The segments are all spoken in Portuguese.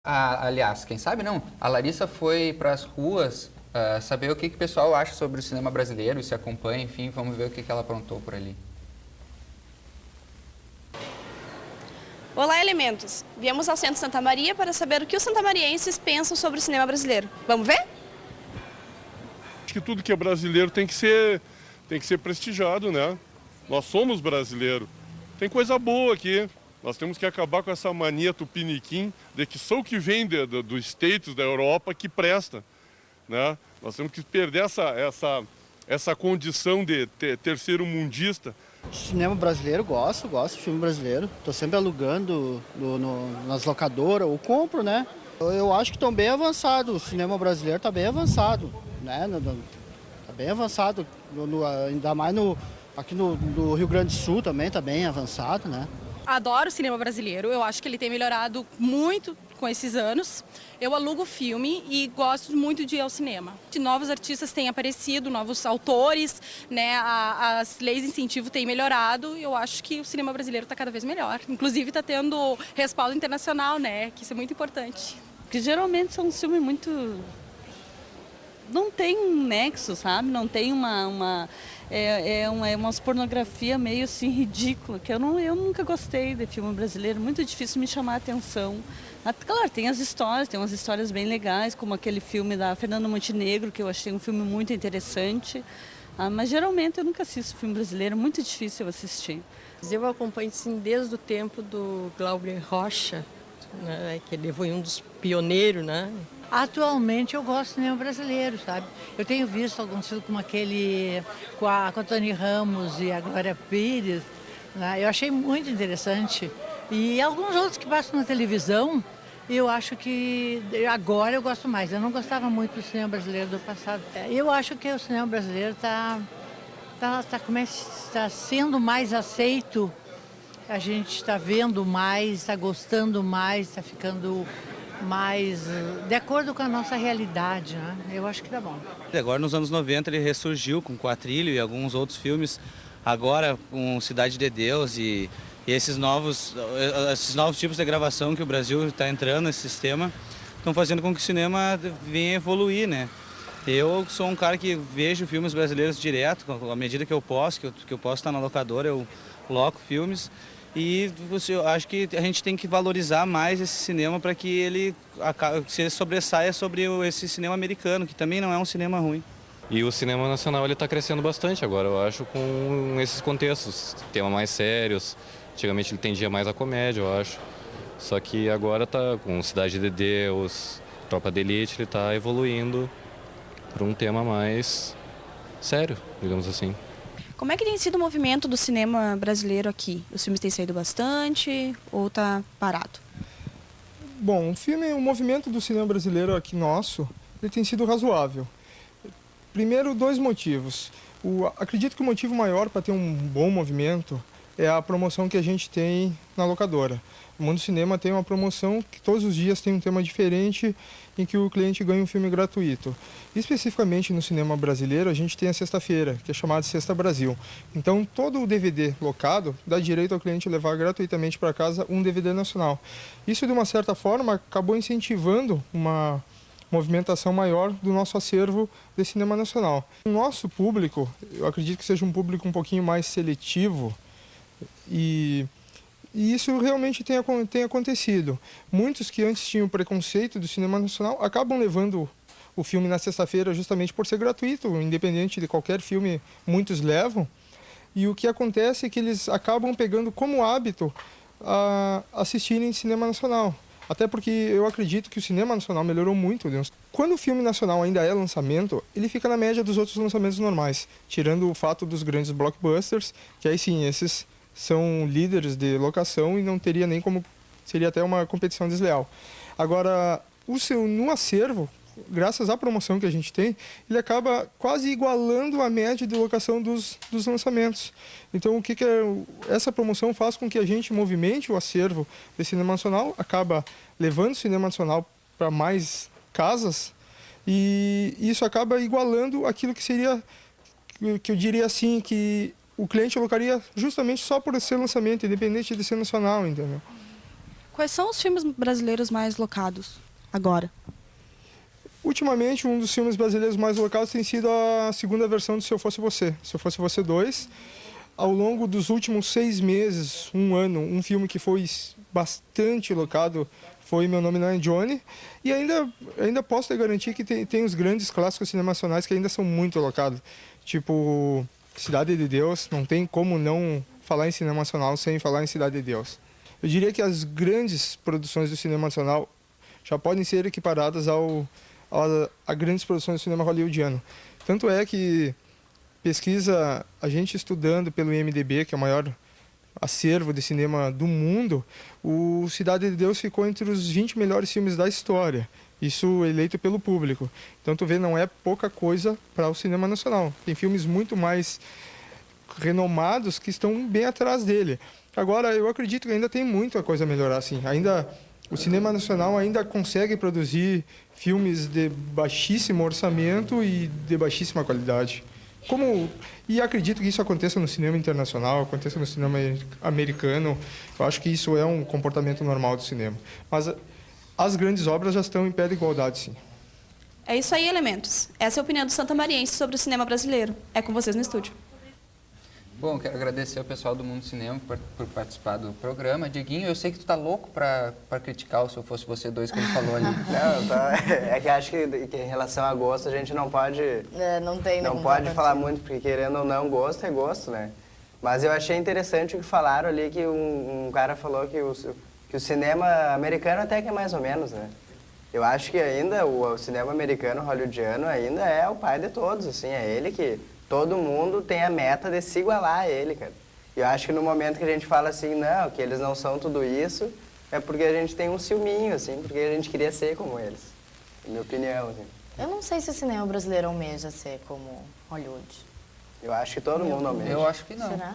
Aliás, quem sabe não, a Larissa foi para as ruas saber o que o pessoal acha sobre o cinema brasileiro, se acompanha, enfim, vamos ver o que ela aprontou por ali. Olá, elementos! Viemos ao Centro Santa Maria para saber o que os santamarienses pensam sobre o cinema brasileiro. Vamos ver? Acho que tudo que é brasileiro tem que ser prestigiado, né? Nós somos brasileiros. Tem coisa boa aqui. Nós temos que acabar com essa mania tupiniquim de que só o que vem dos States, da Europa, que presta, né? Nós temos que perder essa condição de terceiro mundista. Cinema brasileiro, gosto de filme brasileiro. Estou sempre alugando nas locadoras, ou compro, né? Eu acho que estão bem avançados. O cinema brasileiro está bem avançado, né? Está bem avançado, ainda mais aqui no Rio Grande do Sul também está bem avançado, né? Adoro o cinema brasileiro, eu acho que ele tem melhorado muito com esses anos. Eu alugo filme e gosto muito de ir ao cinema. Novos artistas têm aparecido, novos autores, né? As leis de incentivo têm melhorado e eu acho que o cinema brasileiro está cada vez melhor. Inclusive está tendo respaldo internacional, né? Que isso é muito importante. Porque geralmente são um filme muito... Não tem um nexo, sabe? Não tem uma pornografia meio assim ridícula, que eu nunca gostei de filme brasileiro, muito difícil me chamar a atenção. Claro, tem umas histórias bem legais, como aquele filme da Fernanda Montenegro, que eu achei um filme muito interessante, mas geralmente eu nunca assisto filme brasileiro, muito difícil eu assistir. Eu acompanho sim, desde o tempo do Glauber Rocha, né, que ele foi um dos pioneiros, né? Atualmente eu gosto do cinema brasileiro, sabe? Eu tenho visto alguns filmes como aquele com a Toni Ramos e a Glória Pires, né? Eu achei muito interessante. E alguns outros que passam na televisão, eu acho que agora eu gosto mais. Eu não gostava muito do cinema brasileiro do passado. Eu acho que o cinema brasileiro está sendo mais aceito. A gente está vendo mais, está gostando mais, está ficando mais de acordo com a nossa realidade, né? Eu acho que tá bom. Agora nos anos 90 ele ressurgiu com Quatrilho e alguns outros filmes, agora com Cidade de Deus e esses novos tipos de gravação que o Brasil está entrando nesse sistema, estão fazendo com que o cinema venha evoluir, né? Eu sou um cara que vejo filmes brasileiros direto, à medida que eu posso, que eu posso estar na locadora, eu loco filmes. E eu acho que a gente tem que valorizar mais esse cinema para que ele se sobressaia sobre esse cinema americano, que também não é um cinema ruim. E o cinema nacional está crescendo bastante agora, eu acho, com esses contextos, temas mais sérios. Antigamente ele tendia mais à comédia, eu acho. Só que agora está com Cidade de Deus, Tropa de Elite, ele está evoluindo para um tema mais sério, digamos assim. Como é que tem sido o movimento do cinema brasileiro aqui? Os filmes têm saído bastante ou está parado? Bom, o movimento do cinema brasileiro aqui nosso, ele tem sido razoável. Primeiro, dois motivos. Acredito que o motivo maior para ter um bom movimento é a promoção que a gente tem na locadora. O Mundo Cinema tem uma promoção que todos os dias tem um tema diferente em que o cliente ganha um filme gratuito. Especificamente no cinema brasileiro, a gente tem a sexta-feira, que é chamada de Sexta Brasil. Então, todo o DVD locado dá direito ao cliente levar gratuitamente para casa um DVD nacional. Isso, de uma certa forma, acabou incentivando uma movimentação maior do nosso acervo de cinema nacional. O nosso público, eu acredito que seja um público um pouquinho mais seletivo e isso realmente tem acontecido. Muitos que antes tinham preconceito do cinema nacional acabam levando o filme na sexta-feira justamente por ser gratuito, independente de qualquer filme, muitos levam. E o que acontece é que eles acabam pegando como hábito assistirem cinema nacional. Até porque eu acredito que o cinema nacional melhorou muito. Quando o filme nacional ainda é lançamento, ele fica na média dos outros lançamentos normais, tirando o fato dos grandes blockbusters, que aí sim, esses são líderes de locação e não teria nem como... seria até uma competição desleal. Agora, no acervo, graças à promoção que a gente tem, ele acaba quase igualando a média de locação dos lançamentos. Então, o que essa promoção faz com que a gente movimente o acervo de cinema nacional, acaba levando o cinema nacional para mais casas e isso acaba igualando aquilo que seria, que eu diria assim, que o cliente alocaria justamente só por ser lançamento, independente de ser nacional, entendeu? Quais são os filmes brasileiros mais locados agora? Ultimamente, um dos filmes brasileiros mais locados tem sido a segunda versão de Se Eu Fosse Você, Se Eu Fosse Você 2. Ao longo dos últimos 6 meses, um ano, um filme que foi bastante locado foi Meu Nome Não é Johnny. E ainda posso te garantir que tem os grandes clássicos cinemacionais que ainda são muito locados. Tipo Cidade de Deus, não tem como não falar em cinema nacional sem falar em Cidade de Deus. Eu diria que as grandes produções do cinema nacional já podem ser equiparadas a grandes produções do cinema hollywoodiano. Tanto é que pesquisa, a gente estudando pelo IMDb, que é o maior acervo de cinema do mundo, o Cidade de Deus ficou entre os 20 melhores filmes da história. Isso eleito pelo público. Então tu vê, não é pouca coisa para o cinema nacional. Tem filmes muito mais renomados que estão bem atrás dele. Agora, eu acredito que ainda tem muita coisa a melhorar, assim. O cinema nacional ainda consegue produzir filmes de baixíssimo orçamento e de baixíssima qualidade. E acredito que isso aconteça no cinema internacional, aconteça no cinema americano. Eu acho que isso é um comportamento normal do cinema. Mas as grandes obras já estão em pé de igualdade, sim. É isso aí, Elementos. Essa é a opinião do santamariense sobre o cinema brasileiro. É com vocês no estúdio. Bom, quero agradecer ao pessoal do Mundo Cinema por participar do programa. Dieguinho, eu sei que tu tá louco para criticar o Se Eu Fosse Você 2 que ele falou ali. É que acho que em relação a gosto a gente não pode... não pode falar muito, porque querendo ou não, gosto é gosto, né? Mas eu achei interessante o que falaram ali, que um cara falou que o cinema americano até que é mais ou menos, né? Eu acho que ainda o cinema americano, hollywoodiano, ainda é o pai de todos, assim, é ele que... Todo mundo tem a meta de se igualar a ele, cara. E eu acho que no momento que a gente fala assim, não, que eles não são tudo isso, é porque a gente tem um ciúminho, assim, porque a gente queria ser como eles. Na minha opinião, assim. Eu não sei se o cinema brasileiro almeja ser como Hollywood. Eu acho que todo mundo almeja. Eu acho que não. Será?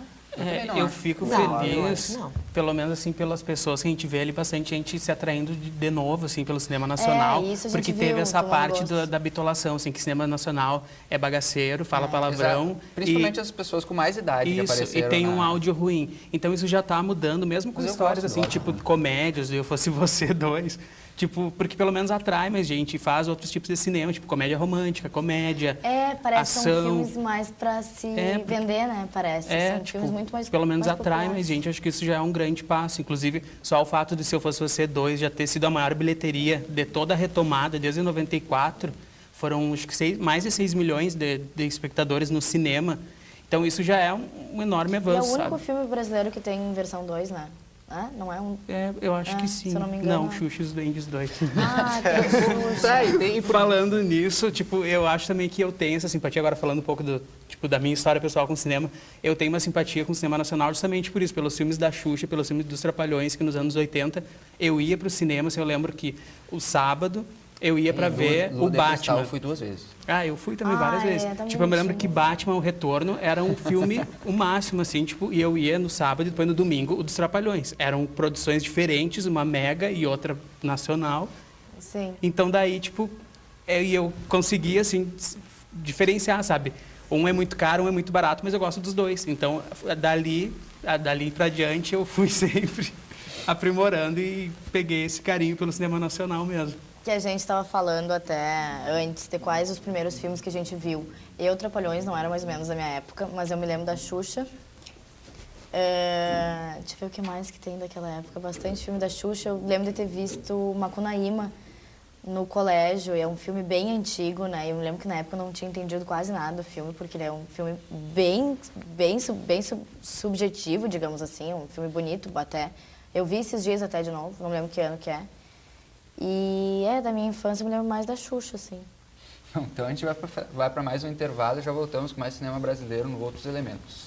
Eu fico feliz, pelo menos assim, pelas pessoas que a gente vê ali, bastante gente se atraindo de novo, assim, pelo cinema nacional, isso a gente porque viu, teve essa parte gosto. da bitolação, assim, que cinema nacional é bagaceiro, fala palavrão. Exato. Principalmente as pessoas com mais idade que apareceram. E tem um áudio ruim. Então isso já está mudando, mesmo com histórias assim, tipo comédias, Eu Fosse Você 2. Tipo, porque pelo menos atrai mais gente e faz outros tipos de cinema, tipo comédia romântica, comédia, parece ação. que são filmes mais pra se vender, né? Parece. São tipo, filmes muito mais pelo menos mais atrai populares. mais gente. Acho que isso já é um grande passo. Inclusive, só o fato de Se Eu Fosse Você 2 já ter sido a maior bilheteria de toda a retomada, desde 94. Foram, acho que mais de 6 milhões de espectadores no cinema. Então, isso já é um enorme avanço, E é o único filme brasileiro que tem versão 2, né? Não é um... eu acho que sim. Se eu não me engano. Não, Xuxa e os Duendes 2. Tem Falando nisso, tipo, eu acho também que eu tenho essa simpatia, agora falando um pouco da minha história pessoal com o cinema, eu tenho uma simpatia com o cinema nacional justamente por isso, pelos filmes da Xuxa, pelos filmes dos Trapalhões, que nos anos 80 eu ia para o cinema, assim, eu lembro que o sábado eu ia para ver o Batman. Eu fui 2 vezes. Eu fui também várias vezes. Tipo, eu me lembro que Batman, o Retorno, era um filme, o máximo, assim, tipo, e eu ia no sábado e depois no domingo, o dos Trapalhões. Eram produções diferentes, uma mega e outra nacional. Sim. Então, daí, tipo, eu conseguia, assim, diferenciar, sabe? Um é muito caro, um é muito barato, mas eu gosto dos dois. Então, dali pra diante, eu fui sempre aprimorando e peguei esse carinho pelo cinema nacional mesmo. Que a gente estava falando até antes de quais os primeiros filmes que a gente viu. Trapalhões não era mais ou menos da minha época, mas eu me lembro da Xuxa. Deixa eu ver o que mais que tem daquela época. Bastante filme da Xuxa. Eu lembro de ter visto Macunaíma no colégio. É um filme bem antigo, né? Eu me lembro que na época eu não tinha entendido quase nada do filme, porque ele é um filme bem subjetivo, digamos assim. Um filme bonito até. Eu vi esses dias até de novo, não lembro que ano que é. E da minha infância eu me lembro mais da Xuxa, assim. Então a gente vai para mais um intervalo e já voltamos com mais cinema brasileiro no Outros Elementos.